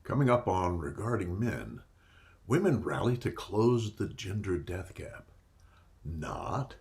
Coming up on Regarding Men, women rally to close the gender death gap. Not.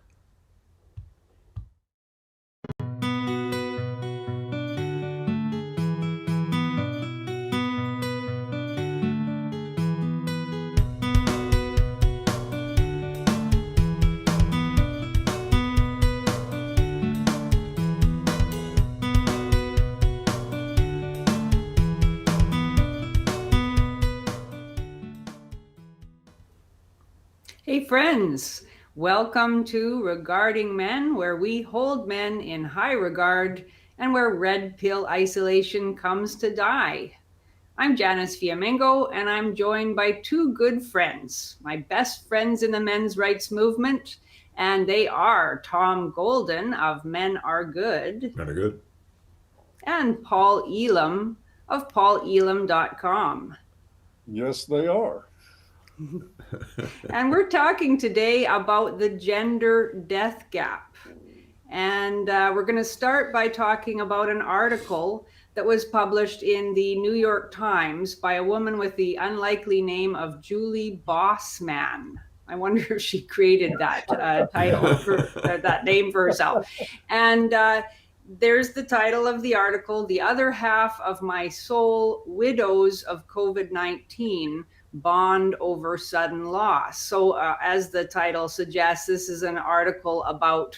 Hey friends, welcome to Regarding Men, where we hold men in high regard and where red pill isolation comes to die. I'm Janice Fiamengo, and I'm joined by two good friends, my best friends in the men's rights movement, and they are Tom Golden of Men Are Good. Men Are Good. And Paul Elam of paulelam.com. Yes, they are. And we're talking today about the gender death gap. And we're going to start by talking about an article that was published in the New York Times by a woman with the unlikely name of Julie Bossman. I wonder if she created that title, for that name for herself. And there's the title of the article, "The Other Half of My Soul, Widows of COVID-19, Bond Over Sudden Loss." So as the title suggests, this is an article about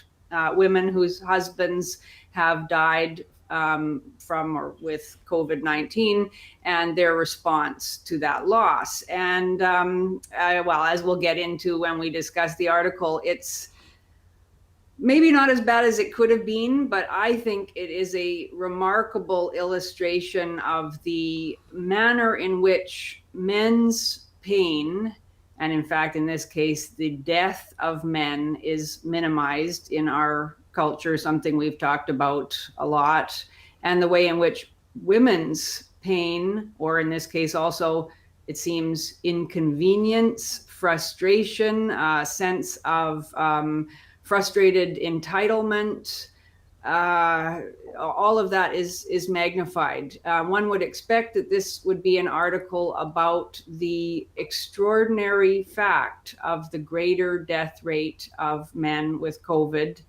women whose husbands have died from or with COVID-19 and their response to that loss. And well, as we'll get into when we discuss the article, it's maybe not as bad as it could have been, but I think it is a remarkable illustration of the manner in which men's pain, and in fact, in this case, the death of men, is minimized in our culture, something we've talked about a lot, and the way in which women's pain, or in this case also, it seems, inconvenience, frustration, sense of frustrated entitlement, all of that is magnified. One would expect that this would be an article about the extraordinary fact of the greater death rate of men with COVID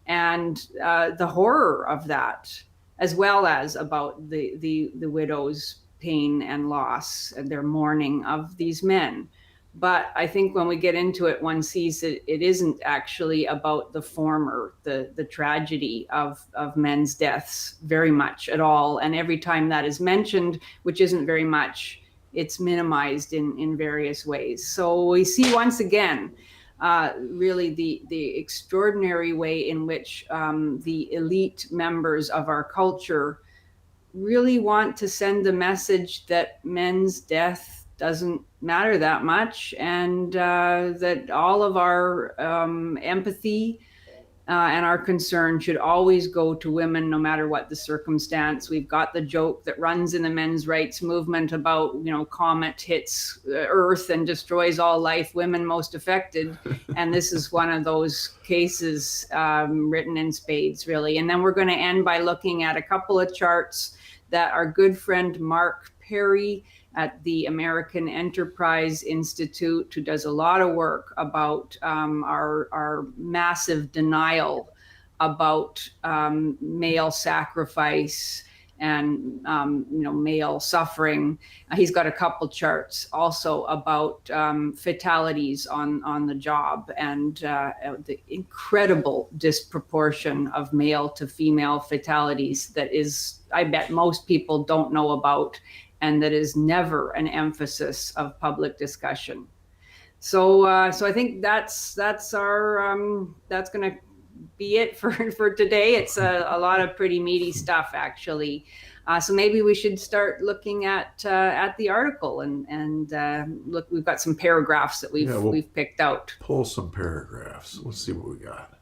and the horror of that, as well as about the widows' pain and loss and their mourning of these men. But I think when we get into it, one sees that it isn't actually about the former, the tragedy of men's deaths very much at all. And every time that is mentioned, which isn't very much, it's minimized in various ways. So we see once again, really the extraordinary way in which the elite members of our culture really want to send the message that men's death doesn't matter that much, and that all of our empathy and our concern should always go to women, no matter what the circumstance. We've got the joke that runs in the men's rights movement about, comet hits Earth and destroys all life, women most affected. And this is one of those cases written in spades, really. And then we're going to end by looking at a couple of charts that our good friend Mark Perry at the American Enterprise Institute, who does a lot of work about our massive denial about male sacrifice and male suffering. He's got a couple charts also about fatalities on the job and the incredible disproportion of male to female fatalities that is, I bet most people don't know about, and that is never an emphasis of public discussion. So I think that's our that's going to be it for today. It's a lot of pretty meaty stuff, actually. So maybe we should start looking at the article and look. We've got some paragraphs that we've picked out. Pull some paragraphs. Let's see what we got.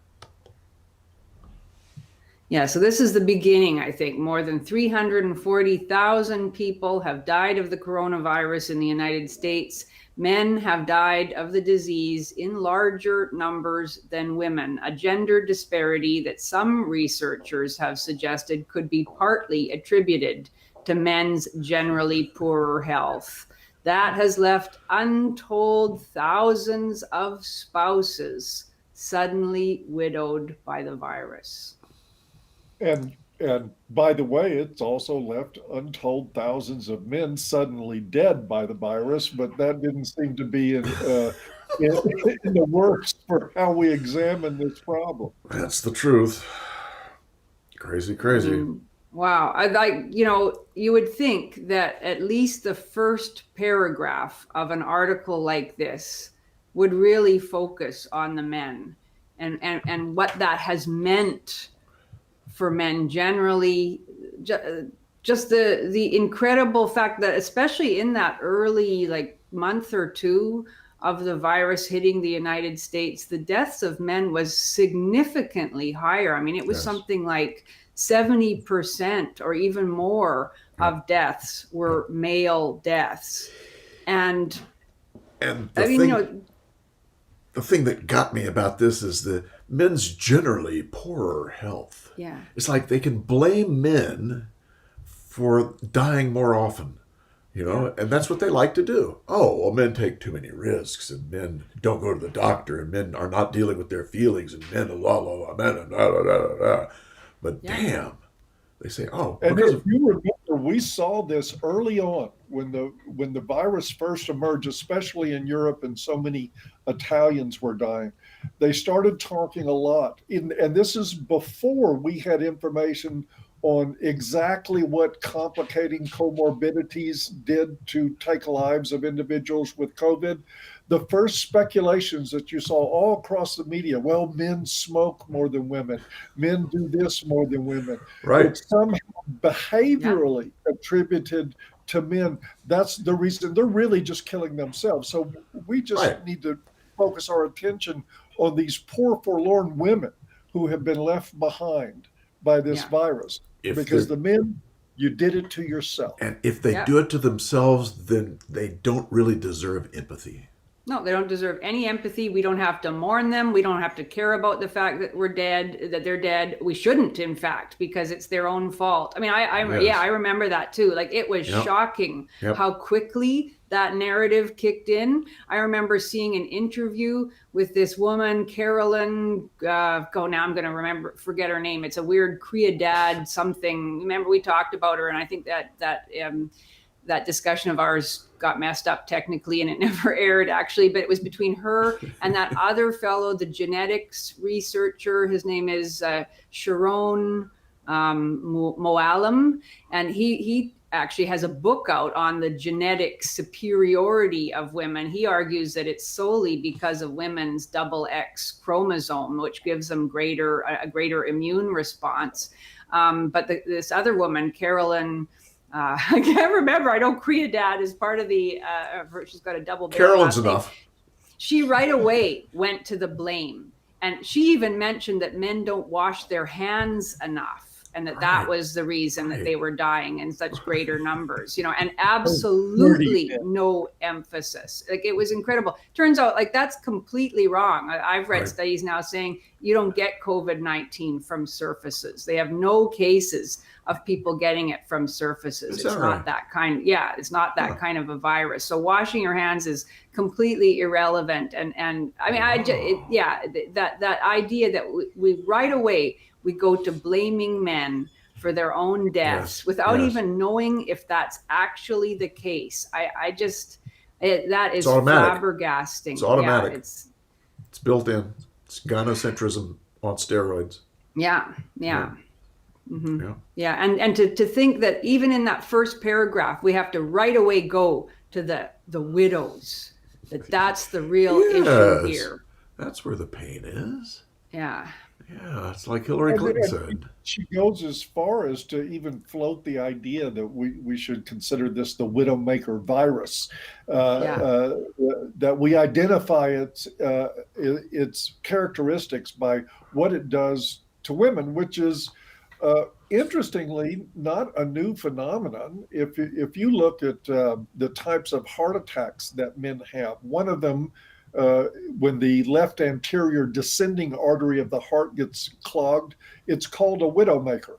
Yeah, so this is the beginning, I think. More than 340,000 people have died of the coronavirus in the United States. Men have died of the disease in larger numbers than women, a gender disparity that some researchers have suggested could be partly attributed to men's generally poorer health. That has left untold thousands of spouses suddenly widowed by the virus. And by the way, it's also left untold thousands of men suddenly dead by the virus, but that didn't seem to be in the works for how we examine this problem. That's the truth. Crazy, crazy. Wow. You would think that at least the first paragraph of an article like this would really focus on the men and what that has meant for men generally. Just the incredible fact that, especially in that early month or two of the virus hitting the United States, the deaths of men was significantly higher. I mean, it was something like 70% or even more of deaths were male deaths. And the thing that got me about this is the men's generally poorer health. Yeah. It's like they can blame men for dying more often, and that's what they like to do. Oh, well, men take too many risks, and men don't go to the doctor, and men are not dealing with their feelings, and men, But damn, they say, oh. And if you remember, we saw this early on when the virus first emerged, especially in Europe, and so many Italians were dying. They started talking a lot, and this is before we had information on exactly what complicating comorbidities did to take lives of individuals with COVID. The first speculations that you saw all across the media, well, men smoke more than women, men do this more than women. Right. It's somehow behaviorally attributed to men. That's the reason. They're really just killing themselves. So we just need to focus our attention on these poor, forlorn women who have been left behind by this virus. Because the men, you did it to yourself. And if they do it to themselves, then they don't really deserve empathy. No, they don't deserve any empathy. We don't have to mourn them. We don't have to care about the fact that we're dead, that they're dead. We shouldn't, in fact, because it's their own fault. I mean, I remember that too. Like, it was shocking how quickly that narrative kicked in. I remember seeing an interview with this woman, Carolyn, now I'm going to forget her name. It's a weird Criadad something. Remember, we talked about her, and I think that discussion of ours got messed up technically, and it never aired actually, but it was between her and that other fellow, the genetics researcher. His name is Sharon Moalem, and he actually has a book out on the genetic superiority of women. He argues that it's solely because of women's double X chromosome, which gives them a greater immune response. But this other woman, Carolyn, I can't remember. I know Criadad is part of the, she's got a double barrel. Carolyn's enough. She right away went to the blame. And she even mentioned that men don't wash their hands enough, and that was the reason that they were dying in such greater numbers, and absolutely no emphasis. Like, it was incredible. Turns out, that's completely wrong. I've read studies now saying you don't get COVID-19 from surfaces. They have no cases of people getting it from surfaces. It's not that kind. It's not that kind of a virus. So washing your hands is completely irrelevant. And I mean, that idea that we right away we go to blaming men for their own deaths without even knowing if that's actually the case. That is flabbergasting. It's automatic. Yeah, it's built in. It's gynocentrism on steroids. Yeah. Mm-hmm. Yeah. And to think that even in that first paragraph, we have to right away go to the widows, that's the real issue here. That's where the pain is. Yeah. Yeah, it's like Hillary Clinton said. She goes as far as to even float the idea that we should consider this the widowmaker virus, that we identify its characteristics by what it does to women, which is interestingly not a new phenomenon. If you look at the types of heart attacks that men have, one of them, when the left anterior descending artery of the heart gets clogged, it's called a widowmaker.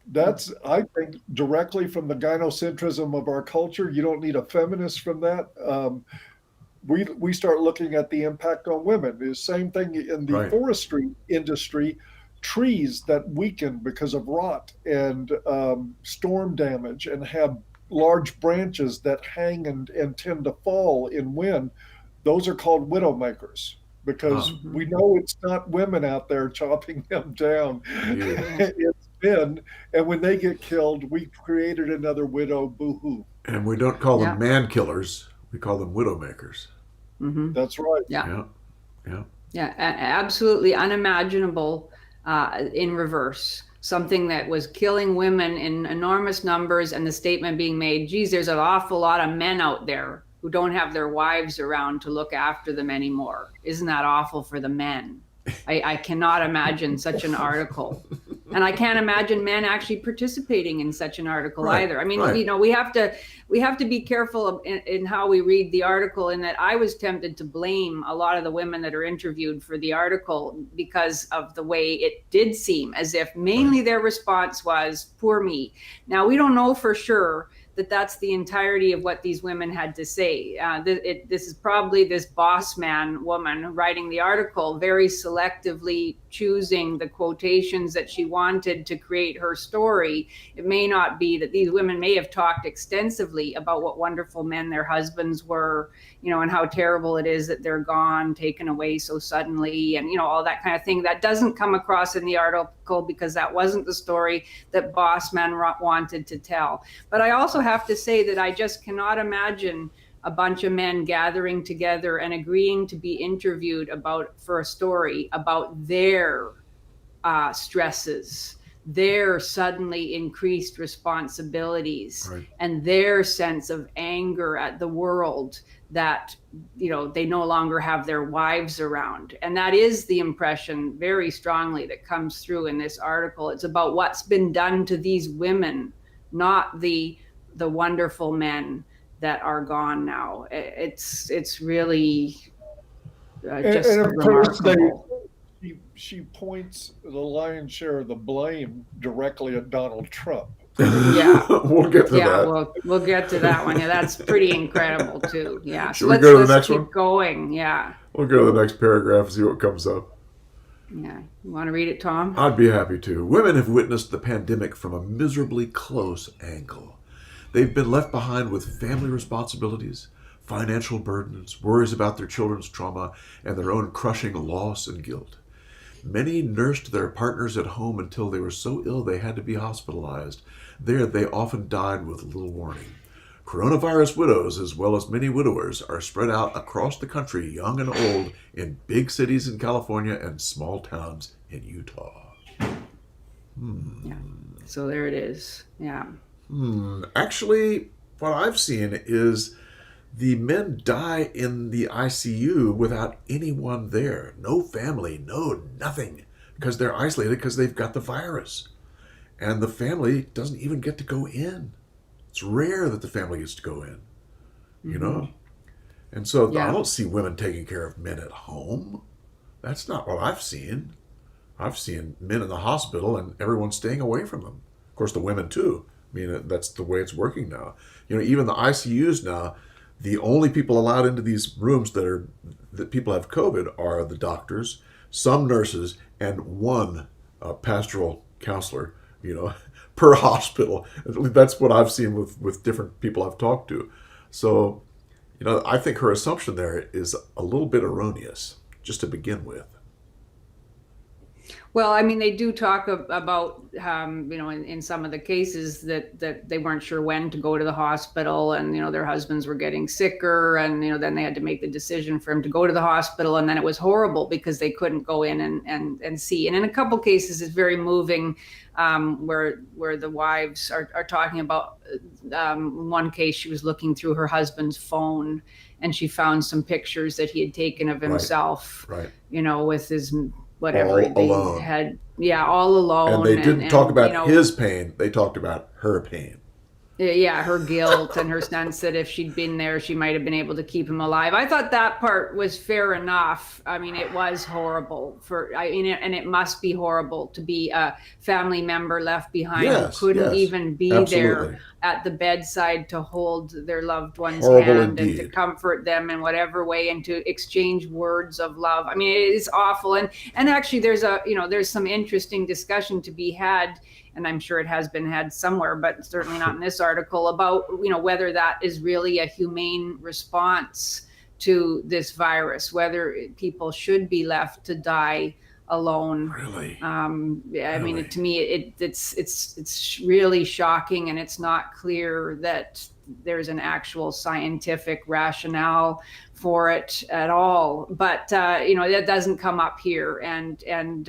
That's, I think, directly from the gynocentrism of our culture. You don't need a feminist from that. We start looking at the impact on women. The same thing in the Right. forestry industry, trees that weaken because of rot and storm damage and have large branches that hang and tend to fall in wind. Those are called widowmakers because Ah, we know it's not women out there chopping them down. yeah. It's men. And when they get killed, we've created another widow. Boo hoo. And we don't call them Yeah. man killers. We call them widowmakers. Hmm. That's right. Yeah. Yeah. Yeah. Yeah. Absolutely unimaginable in reverse. Something that was killing women in enormous numbers, and the statement being made, geez, there's an awful lot of men out there who don't have their wives around to look after them anymore. Isn't that awful for the men? I cannot imagine such an article. And I can't imagine men actually participating in such an article Right, either. I mean, right. you know, we have to be careful in how we read the article, in that I was tempted to blame a lot of the women that are interviewed for the article because of the way it did seem as if mainly their response was, poor me. Now, we don't know for sure that that's the entirety of what these women had to say. This is probably this boss man woman writing the article very selectively choosing the quotations that she wanted to create her story. It may not be that these women may have talked extensively about what wonderful men their husbands were, you know, and how terrible it is that they're gone, taken away so suddenly, and, you know, all that kind of thing. That doesn't come across in the article because that wasn't the story that boss men wanted to tell. But I also have to say that I just cannot imagine a bunch of men gathering together and agreeing to be interviewed for a story about their stresses, their suddenly increased responsibilities, Right. and their sense of anger at the world that, you know, they no longer have their wives around. And that is the impression very strongly that comes through in this article. It's about what's been done to these women, not the wonderful men that are gone now. It's really just And of course, remarkable. she points the lion's share of the blame directly at Donald Trump. Yeah. We'll get to Yeah, that. we'll get to that one. Yeah, that's pretty incredible too. Yeah. Should we go to the next keep one? going. Yeah. We'll go to the next paragraph and see what comes up. Yeah. You want to read it, Tom? I'd be happy to. Women have witnessed the pandemic from a miserably close angle. They've been left behind with family responsibilities, financial burdens, worries about their children's trauma, and their own crushing loss and guilt. Many nursed their partners at home until they were so ill they had to be hospitalized. There, they often died with little warning. Coronavirus widows, as well as many widowers, are spread out across the country, young and old, in big cities in California and small towns in Utah. Yeah. So there it is. Yeah. Actually, what I've seen is the men die in the ICU without anyone there. No family, no nothing. Because they're isolated because they've got the virus. And the family doesn't even get to go in. It's rare that the family gets to go in, you know? And so Yeah. I don't see women taking care of men at home. That's not what I've seen. I've seen men in the hospital and everyone staying away from them. Of course, the women too. I mean, that's the way it's working now. You know, even the ICUs now, the only people allowed into these rooms that people have COVID are the doctors, some nurses, and one pastoral counselor, you know, per hospital. That's what I've seen with different people I've talked to. So, you know, I think her assumption there is a little bit erroneous, just to begin with. Well, I mean, they do talk about, you know, in some of the cases that they weren't sure when to go to the hospital, and, you know, their husbands were getting sicker, and, you know, then they had to make the decision for him to go to the hospital, and then it was horrible because they couldn't go in and see. And in a couple cases, it's very moving, where the wives are talking about, one case, she was looking through her husband's phone, and she found some pictures that he had taken of himself, Right. you know, with his whatever All they alone. had, all alone. And they didn't talk about you know, his pain, they talked about her pain. Yeah, her guilt and her sense that if she'd been there, she might have been able to keep him alive. I thought that part was fair enough. I mean, it was horrible and it must be horrible to be a family member left behind who Yes, couldn't yes, even be absolutely. there at the bedside to hold their loved one's Horrible hand and to indeed. comfort them in whatever way and to exchange words of love. I mean, it is awful. And actually there's some interesting discussion to be had, and I'm sure it has been had somewhere, but certainly not in this article, about whether that is really a humane response to this virus, whether people should be left to die alone. Really? I mean, Really? to me, it's really shocking, and it's not clear that there's an actual scientific rationale for it at all. But that doesn't come up here, and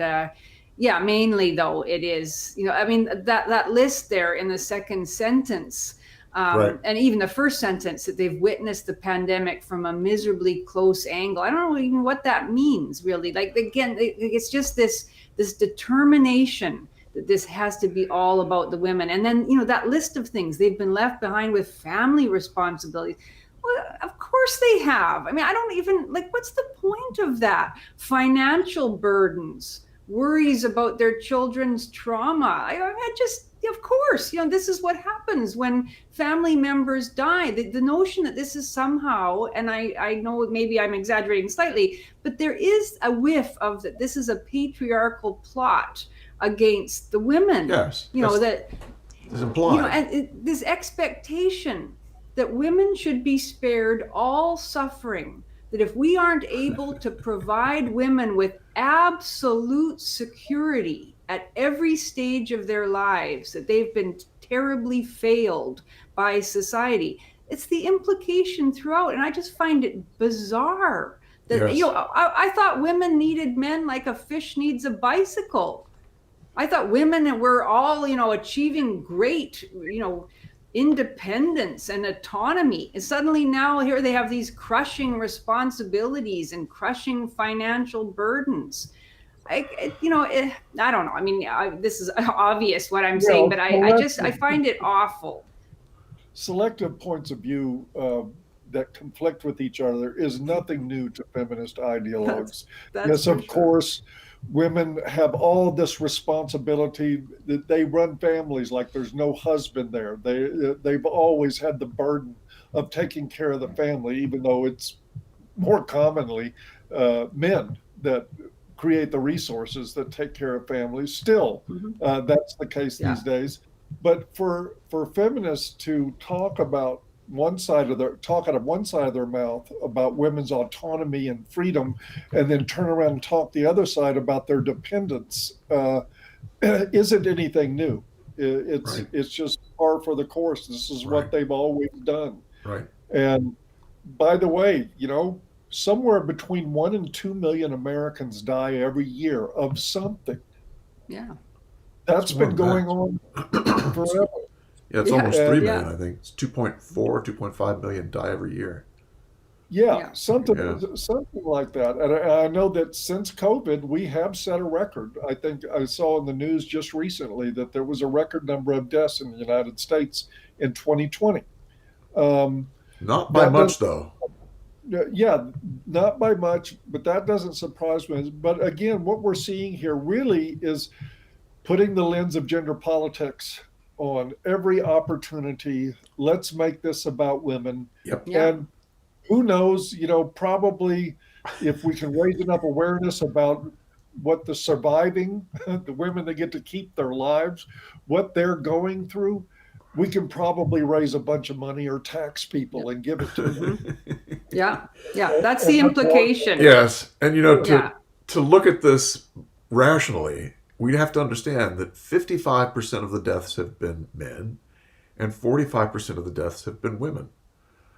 yeah, mainly though it is, I mean, that list there in the second sentence, Right. and even the first sentence, that they've witnessed the pandemic from a miserably close angle. I don't know even what that means, really. Like, again, it's just this determination that this has to be all about the women. And then, that list of things, they've been left behind with family responsibilities. Well, of course they have. I mean, I don't even, like, what's the point of that? Financial burdens, worries about their children's trauma. Of course, this is what happens when family members die. The notion that this is somehow, and I know maybe I'm exaggerating slightly, but there is a whiff of that this is a patriarchal plot against the women. Yes. That is implied. And this expectation that women should be spared all suffering, that if we aren't able to provide women with absolute security at every stage of their lives, that they've been terribly failed by society. It's the implication throughout, and I just find it bizarre that, Yes. I thought women needed men like a fish needs a bicycle. I thought women were all, achieving great, independence and autonomy. And suddenly now here they have these crushing responsibilities and crushing financial burdens. I don't know. I mean, this is obvious what I'm saying, but I find it awful. Selective points of view that conflict with each other is nothing new to feminist ideologues. That's yes, of sure. course, women have all this responsibility that they run families like there's no husband there. They've always had the burden of taking care of the family, even though it's more commonly men that create the resources that take care of families. Still, that's the case these days. But for feminists to talk about out of one side of their mouth about women's autonomy and freedom, and then turn around and talk the other side about their dependence, isn't anything new. It's just par for the course. This is what they've always done. Right. And by the way, somewhere between 1 and 2 million Americans die every year of something. Yeah. That's been going on forever. Yeah, it's almost 3 million, I think. It's 2.5 million die every year. Yeah, something like that. And I know that since COVID, we have set a record. I think I saw in the news just recently that there was a record number of deaths in the United States in 2020. Not by much, though. Yeah, not by much, but that doesn't surprise me. But again, what we're seeing here really is putting the lens of gender politics on every opportunity. Let's make this about women. Yep. And who knows, probably if we can raise enough awareness about what the surviving, the women that get to keep their lives, what they're going through, we can probably raise a bunch of money or tax people and give it to them. Yeah, that's the implication. Yes, and to look at this rationally, we have to understand that 55% of the deaths have been men and 45% of the deaths have been women.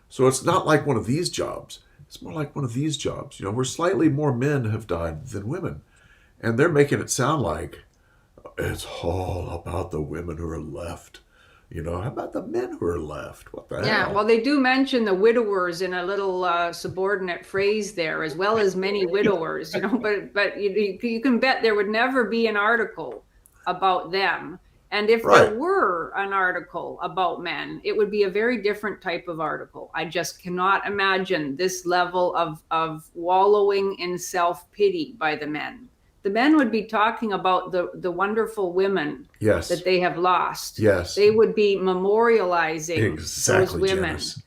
So it's not like one of these jobs. It's more like one of these jobs, where slightly more men have died than women. And they're making it sound like it's all about the women who are left. How about the men who are left? What the hell? Yeah, well, they do mention the widowers in a little subordinate phrase there, as well as many widowers, but you can bet there would never be an article about them. And if Right. there were an article about men, it would be a very different type of article. I just cannot imagine this level of wallowing in self-pity by the men. The men would be talking about the wonderful women Yes. that they have lost. Yes. They would be memorializing Exactly, those women. Janice.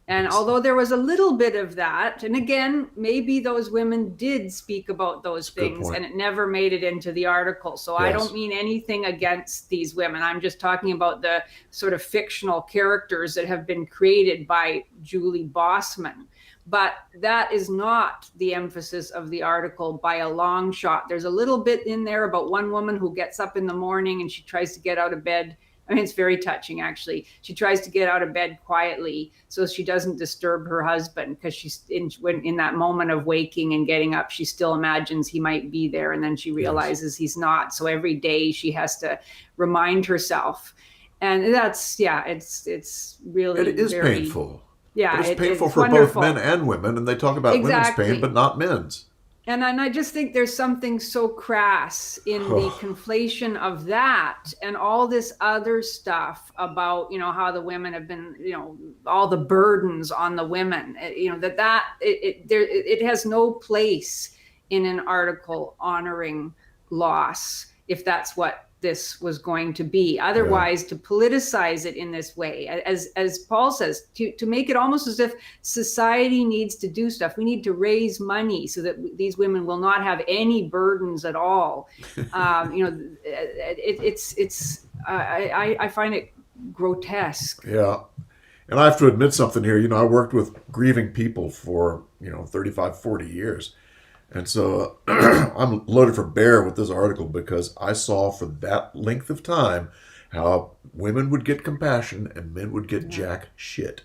And although there was a little bit of that, and again, maybe those women did speak about those things and it never made it into the article. So I don't mean anything against these women. I'm just talking about the sort of fictional characters that have been created by Julie Bossman. But that is not the emphasis of the article by a long shot. There's a little bit in there about one woman who gets up in the morning and she tries to get out of bed. I mean, it's very touching, actually. She tries to get out of bed quietly so she doesn't disturb her husband, because she's in that moment of waking and getting up, she still imagines he might be there, and then she realizes he's not. So every day she has to remind herself. And that's, it's really It is painful. Yeah, but it's painful for wonderful. both men and women, and they talk about women's pain, but not men's. And I just think there's something so crass in the conflation of that and all this other stuff about, how the women have been, all the burdens on the women, it has no place in an article honoring loss, if that's what this was going to be. Otherwise, to politicize it in this way, as Paul says, to make it almost as if society needs to do stuff. We need to raise money so that these women will not have any burdens at all. I find it grotesque. Yeah. And I have to admit something here. I worked with grieving people for, 35, 40 years. And so I'm loaded for bear with this article, because I saw for that length of time how women would get compassion and men would get jack shit.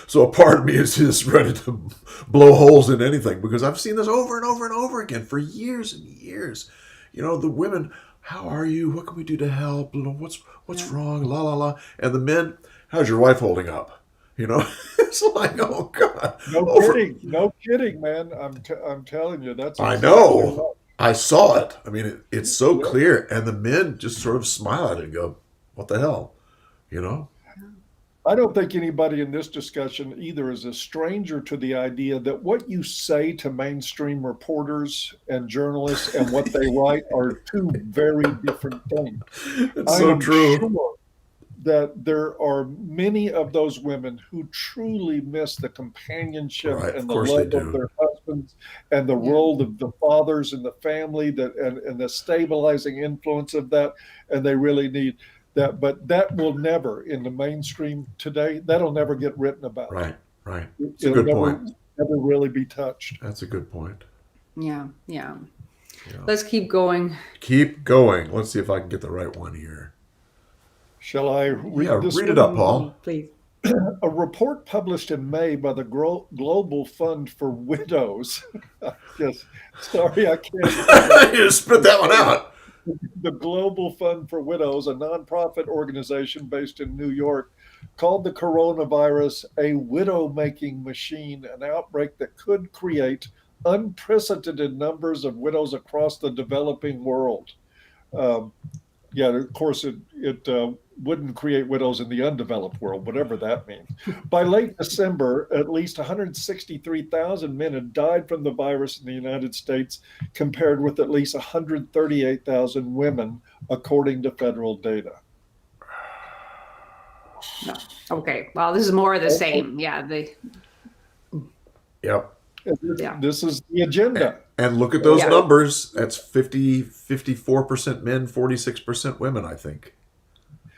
So a part of me is just ready to blow holes in anything, because I've seen this over and over and over again for years and years. The women, how are you? What can we do to help? What's wrong? La, la, la. And the men, how's your wife holding up? It's like, oh God. No kidding, man. I'm telling you, that's. I know. I saw it. I mean, it's so clear, and the men just sort of smile at it and go, "What the hell?" I don't think anybody in this discussion either is a stranger to the idea that what you say to mainstream reporters and journalists and what they write are two very different things. It's so true. Sure that there are many of those women who truly miss the companionship and the love of their husbands and the role of the fathers in the family, and the stabilizing influence of that, and they really need that. But that will never, in the mainstream today, that'll never get written about. Right. It's a good point. Never really be touched. That's a good point. Yeah. Let's keep going. Let's see if I can get the right one here. Shall I read this? Read it up, Paul. Please. A report published in May by the Global Fund for Widows. Yes, sorry, I can't. You spit that one out. The Global Fund for Widows, a nonprofit organization based in New York, called the coronavirus a widow-making machine, an outbreak that could create unprecedented numbers of widows across the developing world. Of course, it wouldn't create widows in the undeveloped world, whatever that means. By late December, at least 163,000 men had died from the virus in the United States, compared with at least 138,000 women, according to federal data. No. Okay. Well, this is more of the same. Yeah. Yep. This is the agenda. And look at those numbers. That's 54% men, 46% women, I think.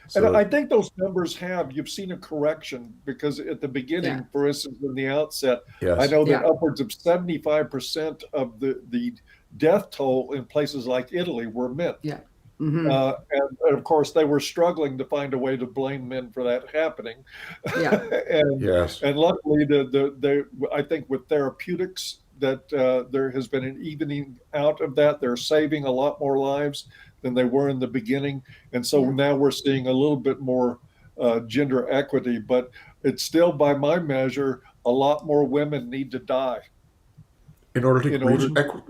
So, and I think those numbers you've seen a correction, because at the beginning, for instance, in the outset, I know that upwards of 75% of the death toll in places like Italy were men. Yeah. Mm-hmm. And of course, they were struggling to find a way to blame men for that happening. Yeah. And luckily, I think with therapeutics, that there has been an evening out of that. They're saving a lot more lives than they were in the beginning. And so now we're seeing a little bit more gender equity, but it's still, by my measure, a lot more women need to die. In order to reach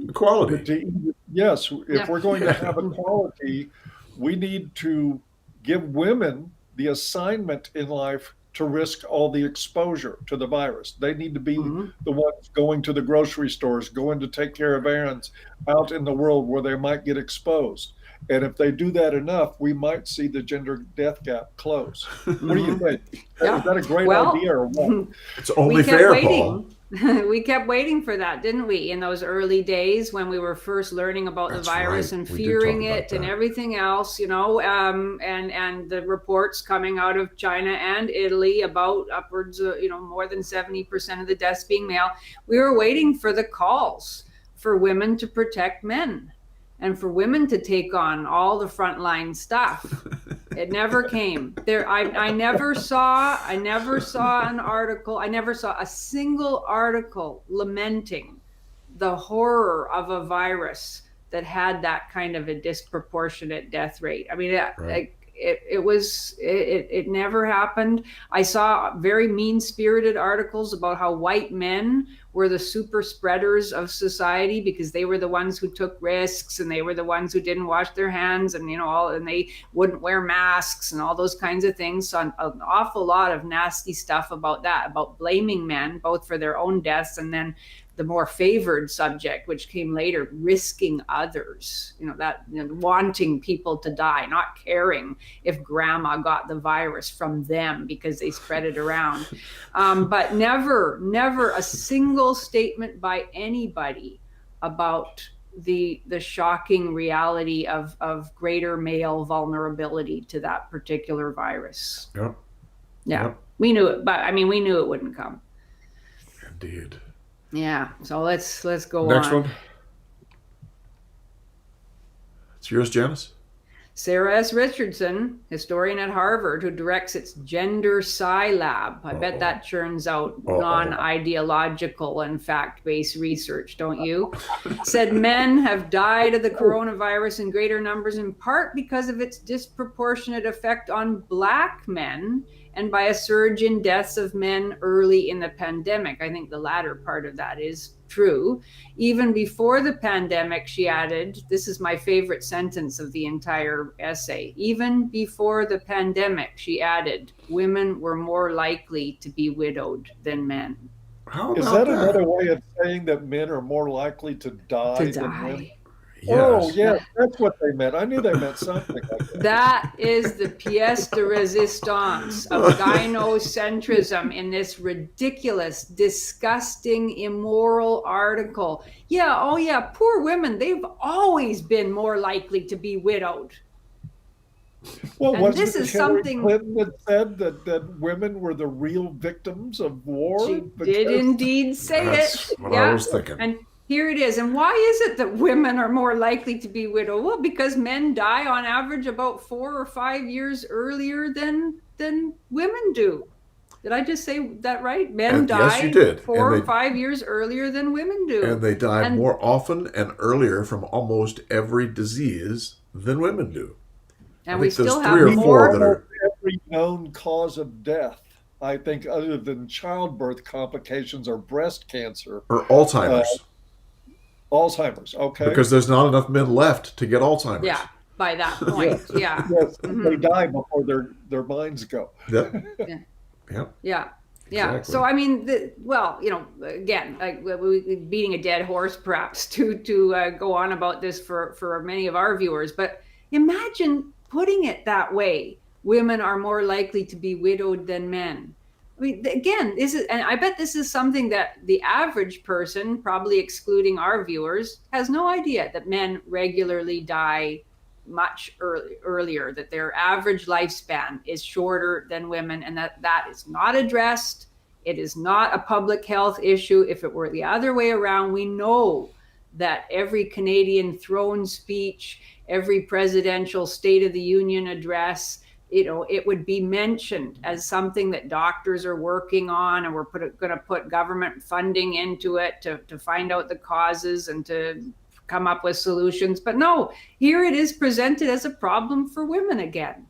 equality. Yes, if we're going to have equality, we need to give women the assignment in life to risk all the exposure to the virus. They need to be the ones going to the grocery stores, going to take care of errands out in the world where they might get exposed. And if they do that enough, we might see the gender death gap close. What do you think? Yeah. Is that a great Well, idea or what? It's only fair, Paul. We kept waiting for that, didn't we, in those early days when we were first learning about That's the virus right. and We did fearing talk about it and that. everything else, you know, and the reports coming out of China and Italy about upwards, you know, more than 70% of the deaths being male. We were waiting for the calls for women to protect men and for women to take on all the frontline stuff. It never came. I never saw an article. I never saw a single article lamenting the horror of a virus that had that kind of a disproportionate death rate. I mean, Right. it never happened. I saw very mean-spirited articles about how white men were the super spreaders of society because they were the ones who took risks and they were the ones who didn't wash their hands and, you know, and they wouldn't wear masks and all those kinds of things. So an awful lot of nasty stuff about that, about blaming men both for their own deaths and then the more favored subject, which came later, risking others, you know, that, you know, wanting people to die, not caring if grandma got the virus from them because they spread it around. But never a single statement by anybody about the shocking reality of greater male vulnerability to that particular virus. Yep. Yeah, Yep. we knew it, but I mean, we knew it wouldn't come. Indeed. Yeah, so let's go Next on. one. It's yours, Janice. Sarah S. Richardson, historian at Harvard, who directs its Gender Sci Lab. I bet that churns out non-ideological and fact-based research, don't you? Said men have died of the coronavirus in greater numbers in part because of its disproportionate effect on Black men and by a surge in deaths of men early in the pandemic. I think the latter part of that is true. Even before the pandemic, she added, this is my favorite sentence of the entire essay, even before the pandemic, she added, women were more likely to be widowed than men. How Is about that another way of saying that men are more likely to die than women? Yes. Oh, yeah, that's what they meant. I knew they meant something like that. That is the pièce de résistance of gynocentrism in this ridiculous, disgusting, immoral article. Yeah, oh yeah, poor women, they've always been more likely to be widowed. Well, And wasn't this it is Hillary something- Clinton that said that women were the real victims of war? She Because- did indeed say That's it. what Yeah. I was thinking. And here it is. And why is it that women are more likely to be widowed? Well, because men die on average about 4 or 5 years earlier than women do. Did I just say that right? Men die Yes, you did. 4 And or 5 years earlier than women do. And they die And- more often and earlier from almost every disease than women do. And I we think there's still 3 have or 4 that more. are. Every known cause of death, I think, other than childbirth complications or breast cancer, Or Alzheimer's. Alzheimer's. Okay. Because there's not enough men left to get Alzheimer's. Yeah, by that point. Yeah. Yes, Mhm. they die before their minds go. Yep. Yeah. Yep. Yeah. Yeah. Exactly. So I mean, well, you know, again, like beating a dead horse, perhaps, to go on about this for many of our viewers. But imagine putting it that way: women are more likely to be widowed than men. I mean, again, this is, and I bet this is something that the average person, probably excluding our viewers, has no idea that men regularly die much earlier, that their average lifespan is shorter than women, and that is not addressed. It is not a public health issue. If it were the other way around, we know that every Canadian throne speech, every presidential State of the Union address, you know, it would be mentioned as something that doctors are working on, and we're going to put government funding into it to find out the causes and to come up with solutions. But no, here it is presented as a problem for women again.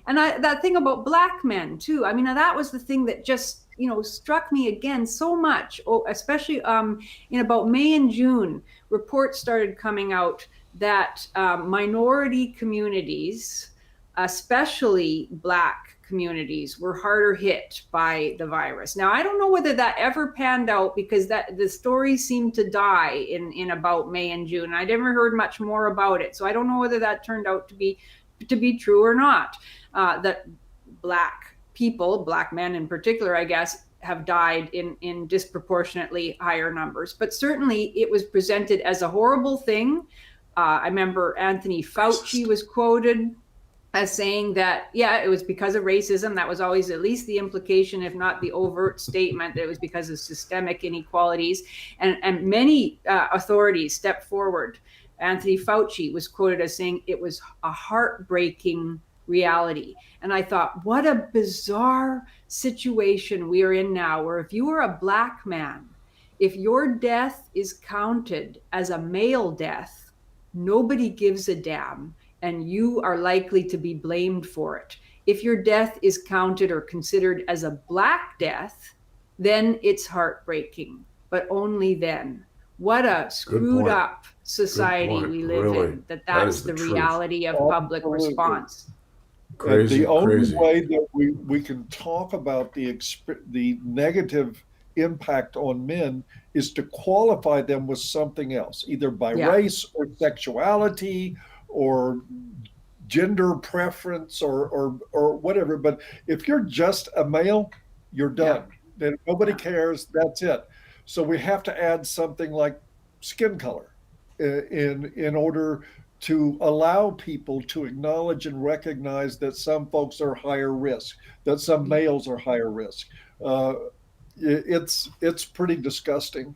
And that thing about Black men too, I mean, that was the thing that just, you know, struck me again so much, especially in about May and June, reports started coming out that minority communities, especially Black communities, were harder hit by the virus. Now, I don't know whether that ever panned out, because the story seemed to die in about May and June. I never heard much more about it, so I don't know whether that turned out to be true or not. That Black people, Black men in particular, I guess, have died in disproportionately higher numbers. But certainly it was presented as a horrible thing. I remember Anthony Fauci was quoted as saying that, yeah, it was because of racism. That was always at least the implication, if not the overt statement, that it was because of systemic inequalities. And many authorities stepped forward. Anthony Fauci was quoted as saying it was a heartbreaking reality. And I thought, what a bizarre situation we are in now, where if you are a Black man, if your death is counted as a male death, nobody gives a damn, and you are likely to be blamed for it. If your death is counted or considered as a Black death, then it's heartbreaking, but only then. What a screwed up society we live in, that's the reality of public response. Crazy, the only way that we can talk about the negative impact on men is to qualify them with something else, either by race or sexuality or gender preference or whatever. But if you're just a male, you're done. Then nobody cares. That's it. So we have to add something like skin color in order to allow people to acknowledge and recognize that some folks are higher risk, that some males are higher risk. It's pretty disgusting.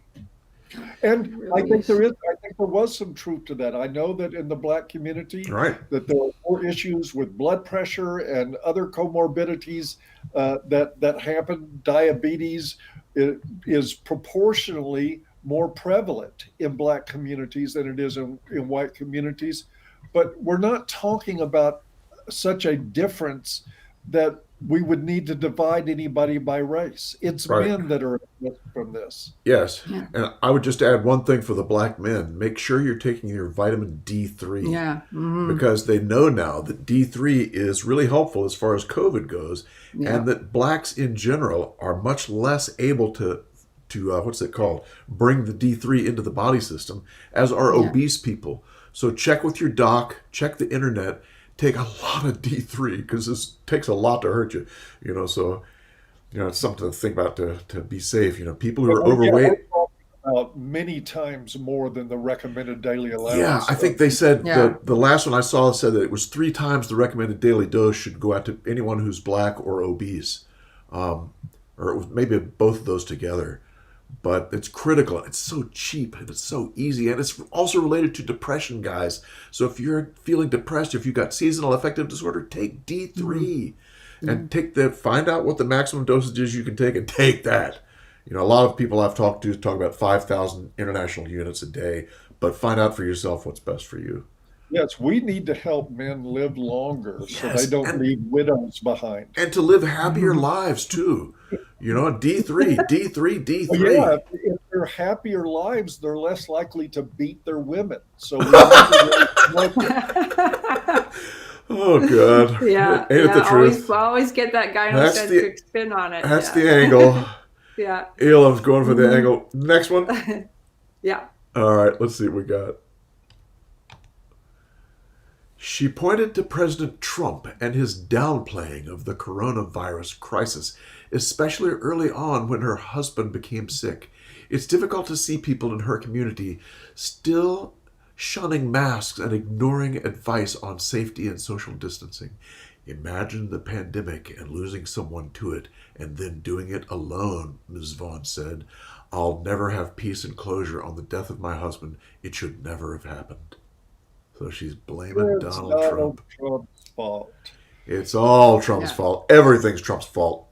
And really I think there was some truth to that. I know that in the Black community, that there are more issues with blood pressure and other comorbidities that happen. Diabetes is proportionally more prevalent in Black communities than it is in white communities. But we're not talking about such a difference that we would need to divide anybody by race. It's men that are at risk from this. Yes. Yeah. And I would just add one thing for the Black men. Make sure you're taking your vitamin D3. Yeah. Mm-hmm. Because they know now that D3 is really helpful as far as COVID goes, and that Blacks in general are much less able to what's it called? Bring the D3 into the body system, as are obese people. So check with your doc, check the internet, take a lot of D3, because this takes a lot to hurt you. So it's something to think about to be safe. People who are overweight. Many times more than the recommended daily allowance. Yeah, I think they said the last one I saw said that it was 3 times the recommended daily dose should go out to anyone who's Black or obese, or it was maybe both of those together. But it's critical. It's so cheap and it's so easy, and it's also related to depression, guys. So if you're feeling depressed, if you've got seasonal affective disorder, take D3 and find out what the maximum dosage is you can take, and take that. A lot of people I've talked to talk about 5,000 international units a day, but find out for yourself what's best for you. Yes, we need to help men live longer so they don't leave widows behind. And to live happier lives, too. D3. Well, yeah, if they're happier lives, they're less likely to beat their women. So we need to oh, God. Yeah. Ain't it the truth? Always get that gynocentric spin on it. That's the angle. Yeah. Elam's going for the angle. Next one? Yeah. All right, let's see what we got. She pointed to President Trump and his downplaying of the coronavirus crisis, especially early on when her husband became sick. It's difficult to see people in her community still shunning masks and ignoring advice on safety and social distancing. Imagine the pandemic and losing someone to it, and then doing it alone, Ms. Vaughn said. I'll never have peace and closure on the death of my husband. It should never have happened. So she's blaming Donald Trump's fault. It's all Trump's fault. Everything's Trump's fault.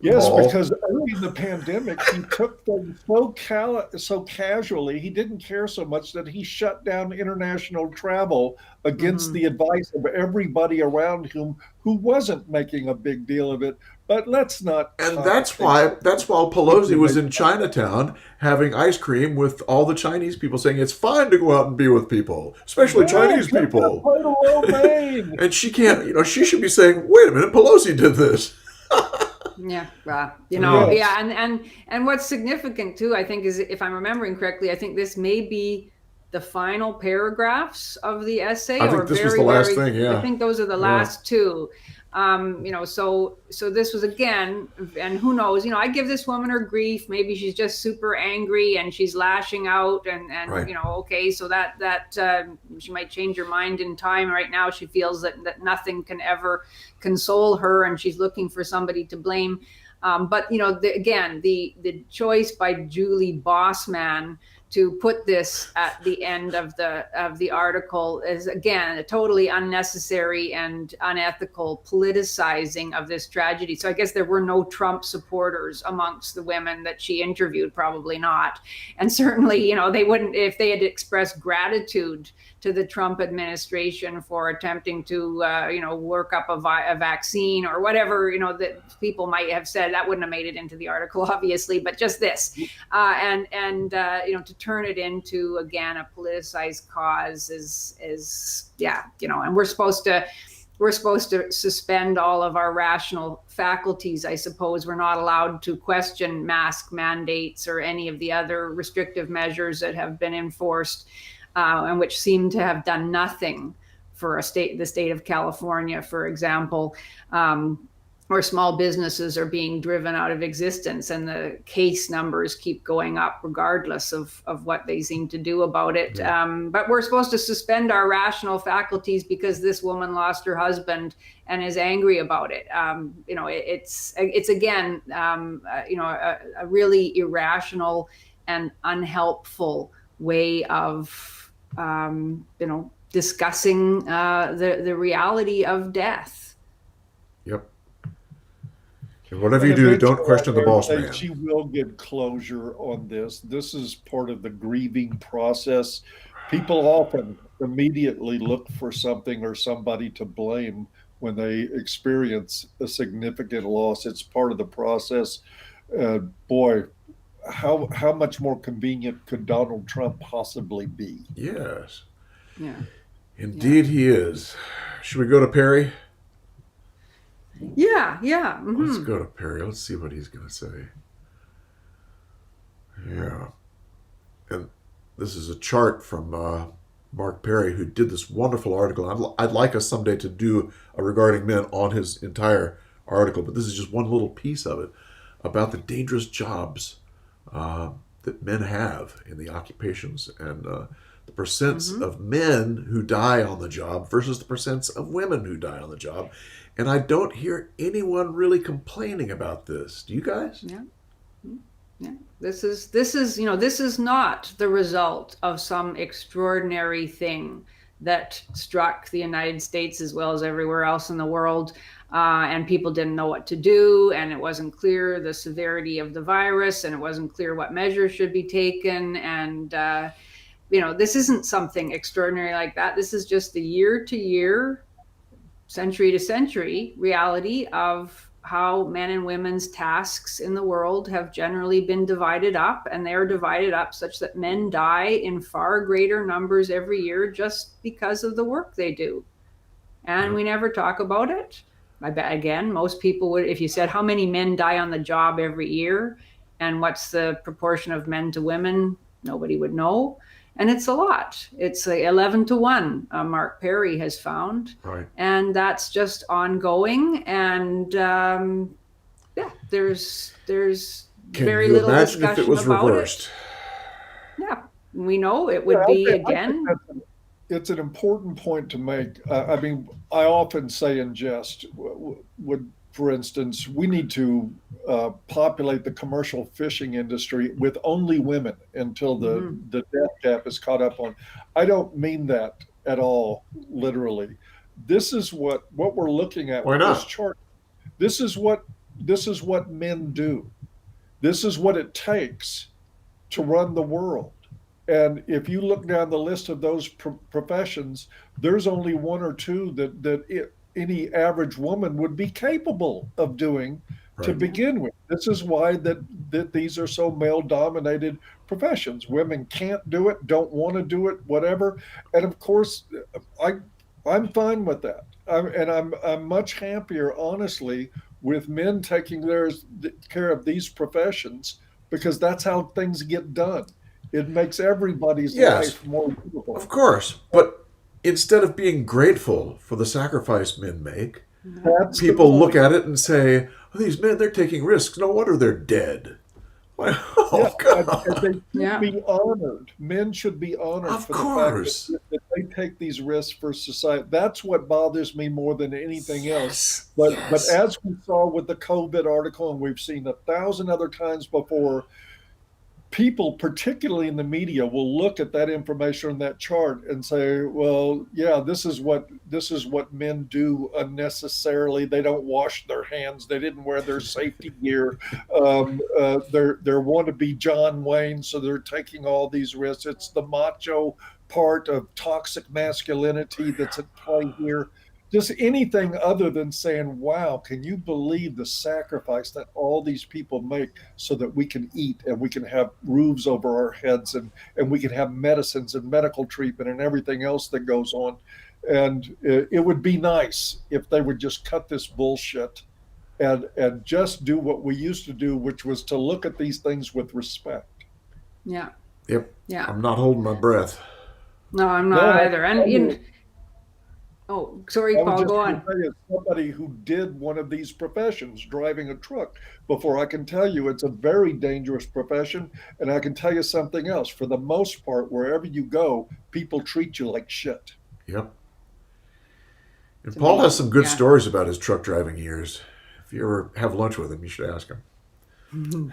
Yes, because early in the pandemic, he took things so casually. He didn't care so much that he shut down international travel against the advice of everybody around him who wasn't making a big deal of it. But let's not. And that's why Pelosi was in Chinatown having ice cream with all the Chinese people, saying it's fine to go out and be with people, especially Chinese people. And she can't, she should be saying, "Wait a minute, Pelosi did this." Yeah, and what's significant too, I think, is, if I'm remembering correctly, I think this may be the final paragraphs of the essay. I think this was the last thing. Yeah, I think those are the last two. So this was, again, and who knows? I give this woman her grief. Maybe she's just super angry and she's lashing out, and right. Okay, so that she might change her mind in time. Right now, she feels that nothing can ever console her, and she's looking for somebody to blame. But the choice by Julie Bossman to put this at the end of the article is, again, a totally unnecessary and unethical politicizing of this tragedy. So I guess there were no Trump supporters amongst the women that she interviewed, probably not. And certainly, they wouldn't, if they had expressed gratitude to the Trump administration for attempting to, work up a vaccine or whatever, that people might have said, that wouldn't have made it into the article, obviously, but just this. To turn it into, again, a politicized cause is and we're supposed to suspend all of our rational faculties, I suppose. We're not allowed to question mask mandates or any of the other restrictive measures that have been enforced, and which seem to have done nothing for the state of California, for example, where small businesses are being driven out of existence, and the case numbers keep going up regardless of what they seem to do about it. Yeah. But we're supposed to suspend our rational faculties because this woman lost her husband and is angry about it. It's again, a really irrational and unhelpful way of, discussing the reality of death. Yep. And whatever you do, don't question the boss man. She will get closure on this. This is part of the grieving process. People often immediately look for something or somebody to blame when they experience a significant loss. It's part of the process. Boy, how much more convenient could Donald Trump possibly be? Yes. Yeah. Indeed, he is. Should we go to Perry? Yeah. Mm-hmm. Let's go to Perry. Let's see what he's going to say. Yeah. And this is a chart from Mark Perry, who did this wonderful article. I'd like us someday to do a Regarding Men on his entire article, but this is just one little piece of it about the dangerous jobs that men have in the occupations, and the percents of men who die on the job versus the percents of women who die on the job. And I don't hear anyone really complaining about this. Do you guys? Yeah. This is not the result of some extraordinary thing that struck the United States as well as everywhere else in the world. And people didn't know what to do, and it wasn't clear the severity of the virus, and it wasn't clear what measures should be taken. And, this isn't something extraordinary like that. This is just the year-to-year, century-to-century reality of how men and women's tasks in the world have generally been divided up, and they're divided up such that men die in far greater numbers every year just because of the work they do. And we never talk about it. I bet, again, most people would, if you said how many men die on the job every year and what's the proportion of men to women, nobody would know. And it's a lot. It's 11-1, Mark Perry has found. Right. And that's just ongoing. And there's very little discussion about it. Can you imagine if it was reversed? Yeah, we know it would be, again. It's an important point to make. I often say in jest, for instance, we need to populate the commercial fishing industry with only women until the death cap is caught up on. I don't mean that at all, literally. This is what we're looking at with this chart. This is what men do. This is what it takes to run the world. And if you look down the list of those professions, there's only one or two that any average woman would be capable of doing to Right. begin with. This is why that these are so male-dominated professions. Women can't do it, don't want to do it, whatever. And of course, I I'm fine with that. I'm much happier, honestly, with men taking care of these professions because that's how things get done. It makes everybody's Yes, life more of beautiful. course. But instead of being grateful for the sacrifice men make, That's the people look point. at it and say, oh, these men, they're taking risks. No wonder they're dead. Like, Yeah, oh, and they God. should Yeah. be honored. Men should be honored Of for the fact course. that they take these risks for society. That's what bothers me more than anything else. Yes. But Yes. as we saw with the COVID article, and we've seen 1,000 other times before, people, particularly in the media, will look at that information on that chart and say, "Well, yeah, this is what men do unnecessarily. They don't wash their hands. They didn't wear their safety gear. They're want to be John Wayne, so they're taking all these risks. It's the macho part of toxic masculinity that's at play here." Just anything other than saying, "Wow, can you believe the sacrifice that all these people make so that we can eat and we can have roofs over our heads and we can have medicines and medical treatment and everything else that goes on." And it would be nice if they would just cut this bullshit and just do what we used to do, which was to look at these things with respect. Yeah. Yep. Yeah. I'm not holding my breath. No, I'm No, not either. And I oh, sorry, I was Paul, just go going to on. tell you, somebody who did one of these professions, driving a truck, before, I can tell you it's a very dangerous profession. And I can tell you something else. For the most part, wherever you go, people treat you like shit. Yep. And It's Paul has amazing. some good Yeah. stories about his truck driving years. If you ever have lunch with him, you should ask him. And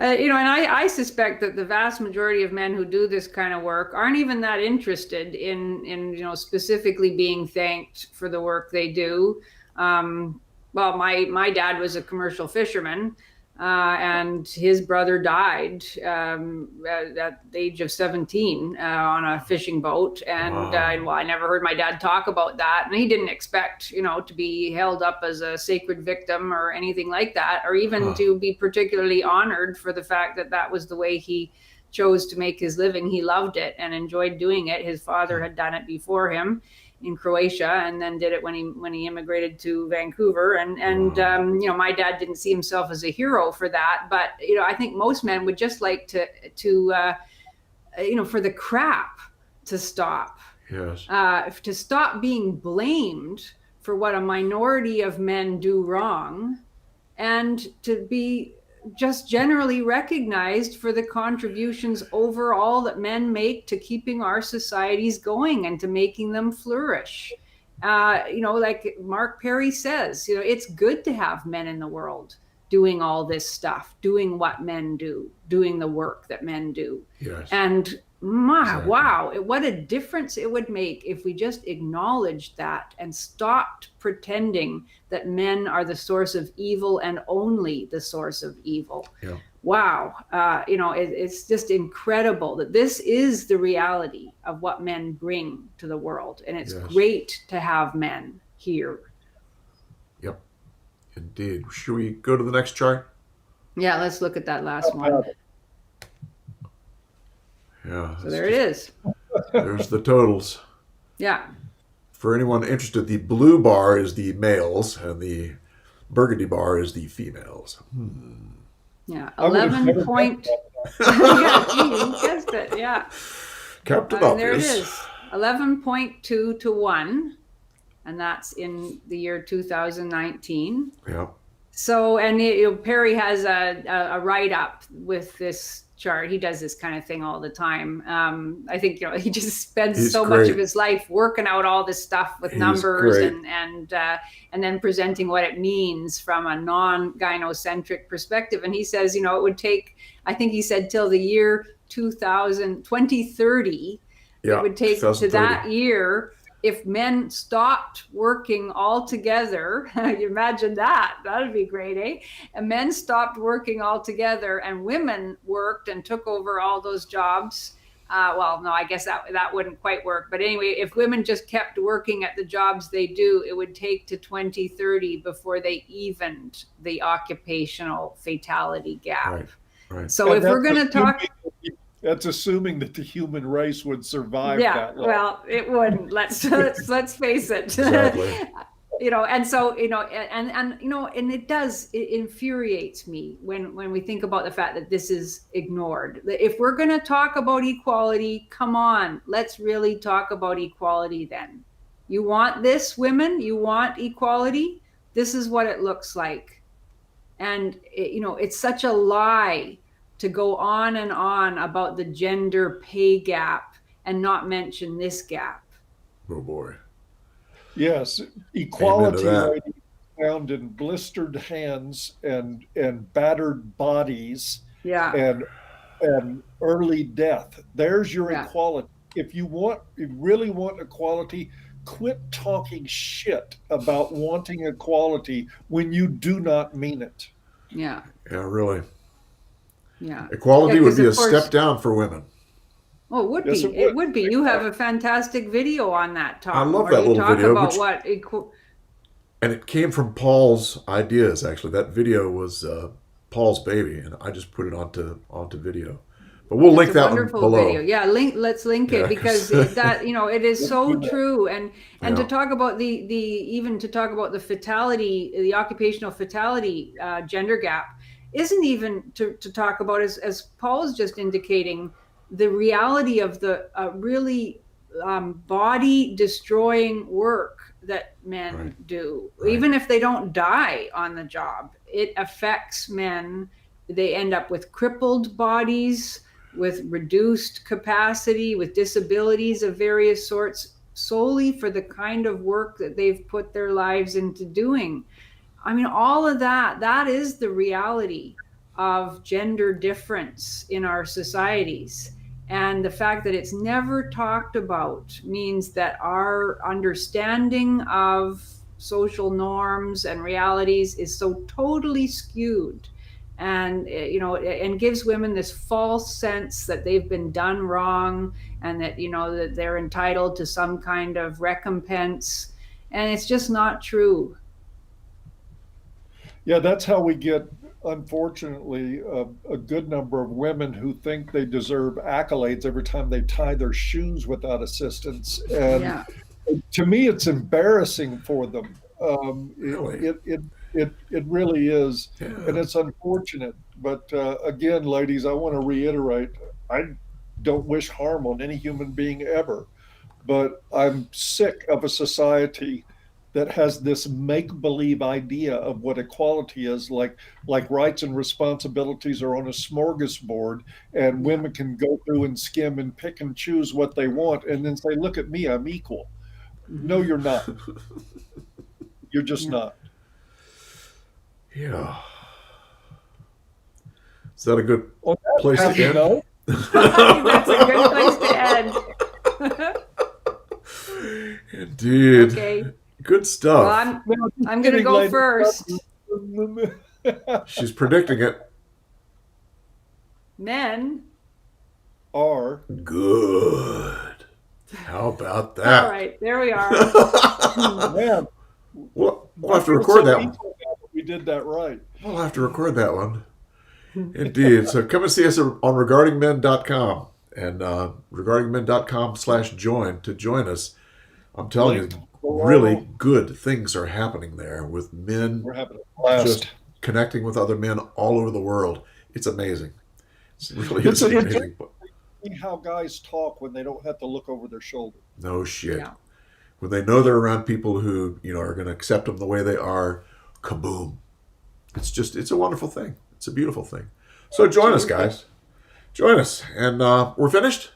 I suspect that the vast majority of men who do this kind of work aren't even that interested in specifically being thanked for the work they do. Well, my dad was a commercial fisherman, and his brother died at the age of 17 on a fishing boat. And Wow. well, I never heard my dad talk about that. And he didn't expect, to be held up as a sacred victim or anything like that, or even Huh. to be particularly honored for the fact that that was the way he chose to make his living. He loved it and enjoyed doing it. His father had done it before him in Croatia, and then did it when he immigrated to Vancouver. And my dad didn't see himself as a hero for that, but I think most men would just like to for the crap to stop, Yes. to stop being blamed for what a minority of men do wrong, and to be just generally recognized for the contributions overall that men make to keeping our societies going and to making them flourish. Like Mark Perry says, it's good to have men in the world doing all this stuff, doing what men do, doing the work that men do. Yes. And wow, what a difference it would make if we just acknowledged that and stopped pretending that men are the source of evil and only the source of evil. Yeah. Wow. It's just incredible that this is the reality of what men bring to the world. And it's Yes. great to have men here. Yep. Indeed. Should we go to the next chart? Yeah, let's look at that last one. Yeah. So there it is. There's the totals. Yeah. For anyone interested, the blue bar is the males and the burgundy bar is the females. Yeah. I would've 11 never point. guessed Yeah, you guessed it. Yeah. Captain And there it Obvious. is. 11.2 to 1. And that's in the year 2019. Yeah. So, and Perry has a write-up with this chart. He does this kind of thing all the time. I think he just spends He's so great. much of his life working out all this stuff with He's numbers great. and then presenting what it means from a non-gynocentric perspective. And he says, it would take, I think he said, till the year 2030, Yeah. it would take to 2030. that year. If men stopped working altogether, you imagine that. That'd be great, eh? And men stopped working altogether and women worked and took over all those jobs. well, no, I guess that wouldn't quite work. But anyway, if women just kept working at the jobs they do, it would take to 2030 before they evened the occupational fatality gap. Right. Right. So if we're going to talk, that's assuming that the human race would survive yeah, that long. well, it wouldn't. Let's face it. Exactly. And so, and it infuriates me when we think about the fact that this is ignored. If we're going to talk about equality, come on, let's really talk about equality then. You want this, women? You want equality? This is what it looks like. And, it's such a lie to go on and on about the gender pay gap and not mention this gap. Oh, boy. Yes, equality lady, found in blistered hands and battered bodies, and early death. There's your equality. If you really want equality, quit talking shit about wanting equality when you do not mean it. Yeah. Yeah, really. Yeah. Equality would be a step down for women. Oh, it would be. It would be. You have a fantastic video on that, Tom. I love that little video. About and it came from Paul's ideas, actually. That video was Paul's baby, and I just put it onto video. But we'll link that one below. Video. Yeah, let's link it, because it is so true. And to talk about the fatality, the occupational fatality gender gap, isn't even to talk about, as Paul is just indicating, the reality of the really body destroying work that men do. Right. Even if they don't die on the job, it affects men. They end up with crippled bodies, with reduced capacity, with disabilities of various sorts, solely for the kind of work that they've put their lives into doing. I mean, all of that is the reality of gender difference in our societies. And the fact that it's never talked about means that our understanding of social norms and realities is so totally skewed, and and gives women this false sense that they've been done wrong, and that that they're entitled to some kind of recompense, and it's just not true. Yeah, that's how we get, unfortunately, a good number of women who think they deserve accolades every time they tie their shoes without assistance. And to me, it's embarrassing for them. Really? It really is. Yeah. And it's unfortunate. But again, ladies, I want to reiterate, I don't wish harm on any human being ever. But I'm sick of a society that has this make-believe idea of what equality is, like rights and responsibilities are on a smorgasbord, and women can go through and skim and pick and choose what they want, and then say, look at me, I'm equal. No, you're not. You're just not. Yeah. Is that a good place to end? No? That's a good place to end. Indeed. Okay. Good stuff. Well, I'm going to go first. She's predicting it. Men are good. How about that? All right, there we are. Man, we'll have to record that one. We did that right. We'll have to record that one. Indeed. So come and see us on regardingmen.com and regardingmen.com/join to join us. I'm telling you, really good things are happening there with men just connecting with other men all over the world. It's amazing. It's really amazing. How guys talk when they don't have to look over their shoulder. No shit. Yeah. When they know they're around people who are going to accept them the way they are, kaboom. It's a wonderful thing. It's a beautiful thing. So join us, guys. Join us. And we're finished?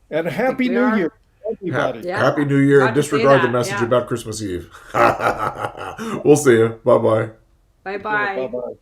And Happy New Year. Everybody. Happy New Year, and disregard the message about Christmas Eve. We'll see you. Bye-bye. Bye-bye. Bye-bye.